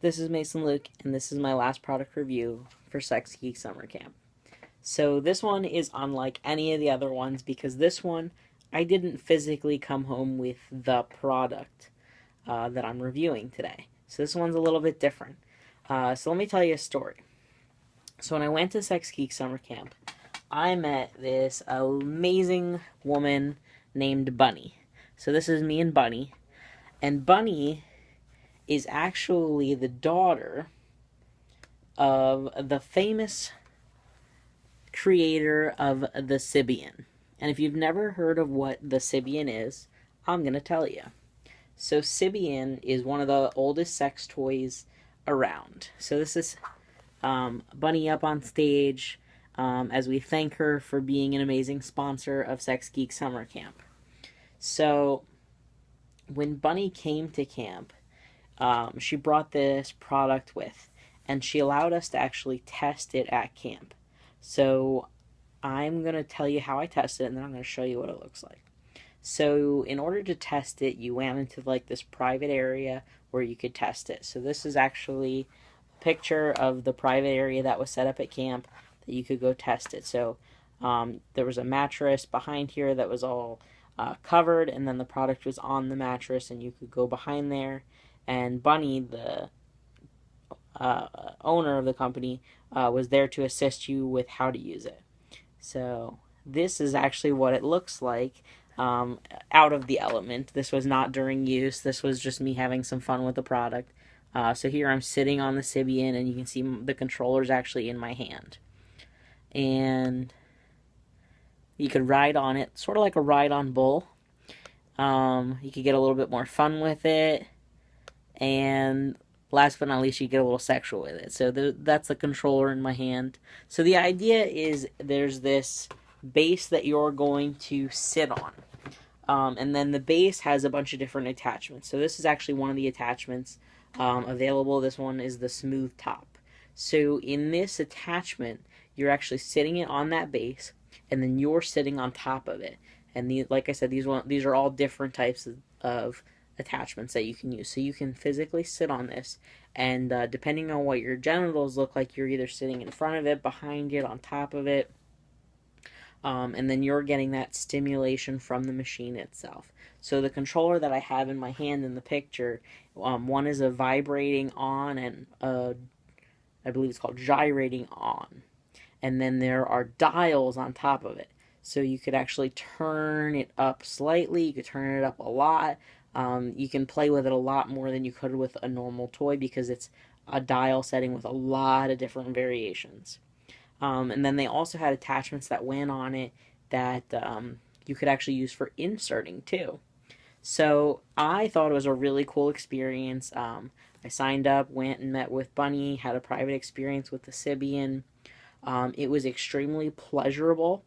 This is Mason Luke, and this is my last product review for Sex Geek Summer Camp. So this one is unlike any of the other ones because this one, I didn't physically come home with the product that I'm reviewing today. So this one's a little bit different. So let me tell you a story. So when I went to Sex Geek Summer Camp, I met this amazing woman named Bunny. So this is me and Bunny. And Bunny is actually the daughter of the famous creator of the Sybian. And if you've never heard of what the Sybian is, I'm going to tell you. So Sybian is one of the oldest sex toys around. So this is Bunny up on stage as we thank her for being an amazing sponsor of Sex Geek Summer Camp. So when Bunny came to camp, she brought this product with, and she allowed us to actually test it at camp. So I'm going to tell you how I tested it, and then I'm going to show you what it looks like. So in order to test it, you went into like this private area where you could test it. So this is actually a picture of the private area that was set up at camp that you could go test it. So there was a mattress behind here that was all covered, and then the product was on the mattress, and you could go behind there. And Bunny, the owner of the company, was there to assist you with how to use it. So this is actually what it looks like out of the element. This was not during use. This was just me having some fun with the product. So here I'm sitting on the Sybian, and you can see the controller's actually in my hand. And you could ride on it, sort of like a ride-on bull. You could get a little bit more fun with it. And last but not least, you get a little sexual with it. So that's the controller in my hand. So the idea is there's this base that you're going to sit on. And then the base has a bunch of different attachments. So this is actually one of the attachments available. This one is the smooth top. So in this attachment, you're actually sitting it on that base, and then you're sitting on top of it. And like I said, these are all different types of attachments that you can use. So you can physically sit on this, and depending on what your genitals look like, you're either sitting in front of it, behind it, on top of it, and then you're getting that stimulation from the machine itself. So the controller that I have in my hand in the picture, one is a vibrating on, and I believe it's called gyrating on. And then there are dials on top of it. So you could actually turn it up slightly, you could turn it up a lot. You can play with it a lot more than you could with a normal toy because it's a dial setting with a lot of different variations. And then they also had attachments that went on it that you could actually use for inserting too. So I thought it was a really cool experience. I signed up, went and met with Bunny, had a private experience with the Sybian. It was extremely pleasurable.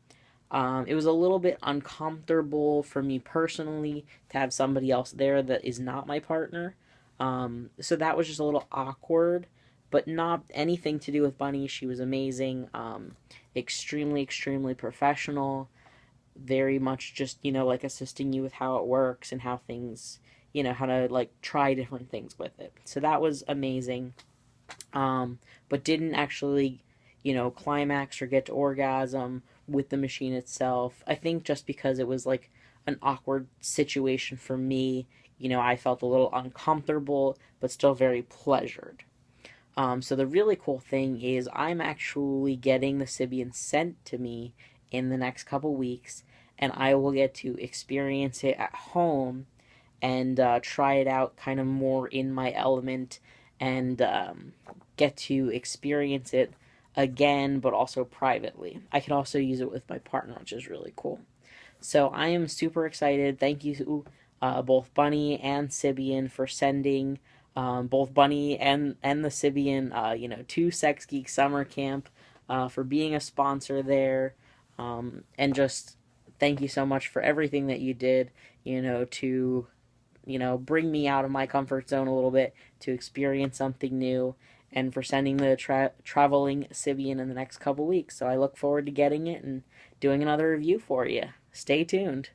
It was a little bit uncomfortable for me personally to have somebody else there that is not my partner. So that was just a little awkward, but not anything to do with Bunny. She was amazing, extremely, extremely professional, very much just, like assisting you with how it works and how things, how to like try different things with it. So that was amazing, but didn't actually, climax or get to orgasm with the machine itself. I think just because it was like an awkward situation for me, I felt a little uncomfortable, but still very pleasured. So the really cool thing is I'm actually getting the Sybian sent to me in the next couple weeks, and I will get to experience it at home and try it out kind of more in my element and get to experience it again, but also privately. I can also use it with my partner, which is really cool. So I am super excited. Thank you to both Bunny and Sybian for sending both Bunny and the Sybian, to Sex Geek Summer Camp, for being a sponsor there, and just thank you so much for everything that you did, to bring me out of my comfort zone a little bit to experience something new, and for sending the traveling Sybian in the next couple weeks. So I look forward to getting it and doing another review for you. Stay tuned.